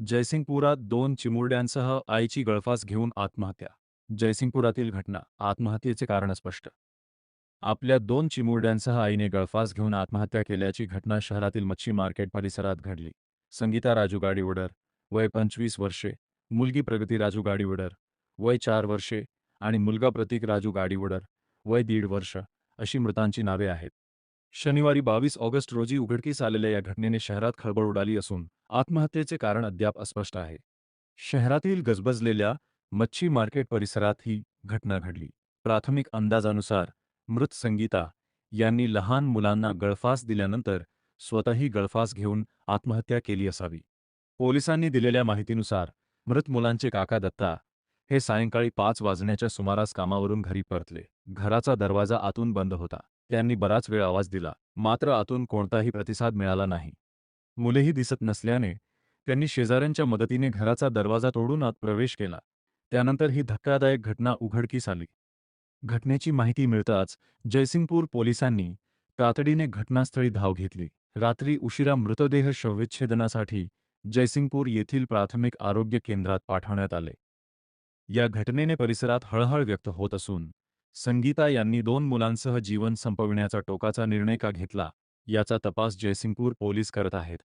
जयसिंगपुरात दोन चिमुरड्यांसह आईची गळफास घेऊन आत्महत्या. जयसिंगपुरातील घटना. आत्महत्येचे कारण स्पष्ट. आपल्या दोन चिमुरड्यांसह आईने गळफास घेऊन आत्महत्या केल्याची घटना शहरातील मच्छी मार्केट परिसरात घडली. संगीता राजू गाडीवडर, वय 25 वर्षे, मुलगी प्रगती राजू गाडीवडर, वय 4 वर्षे आणि मुलगा प्रतीक राजू गाडीवडर, वय 1.5 वर्ष अशी मृतांची नावे आहेत. शनिवारी 22 ऑगस्ट रोजी उघडकीस आलेल्या या घटनेने शहरात खळबळ उडाली असून आत्महत्येचे कारण अद्याप अस्पष्ट आहे. शहरातील गजबजलेल्या मच्छी मार्केट परिसरात ही घटना घडली. प्राथमिक अंदाजानुसार मृत संगीता यांनी लहान मुलांना गळफास दिल्यानंतर स्वतःही गळफास घेऊन आत्महत्या केली असावी. पोलिसांनी दिलेल्या माहितीनुसार मृत मुलांचे काका दत्ता हे सायंकाळी 5 वाजण्याच्या सुमारास कामावरून घरी परतले. घराचा दरवाजा आतून बंद होता. त्यांनी बराच वेळ आवाज दिला, मात्र आतून कोणताही प्रतिसाद मिळाला नाही. मुलेही दिसत नसल्याने त्यांनी शेजाऱ्यांच्या मदतीने घराचा दरवाजा तोडून आत प्रवेश केला. त्यानंतर ही धक्कादायक घटना उघडकीस आली. घटनेची माहिती मिळताच जयसिंगपूर पोलिसांनी तातडीने घटनास्थळी धाव घेतली. रात्री उशिरा मृतदेह शवविच्छेदनासाठी जयसिंगपूर येथील प्राथमिक आरोग्य केंद्रात पाठवण्यात आले. या घटनेने परिसरात हळहळ व्यक्त होत असून संगीता यांनी 2 मुलांसह जीवन संपविण्याचा टोकाचा निर्णय का घेतला याचा तपास जयसिंगपूर पोलीस करत आहेत.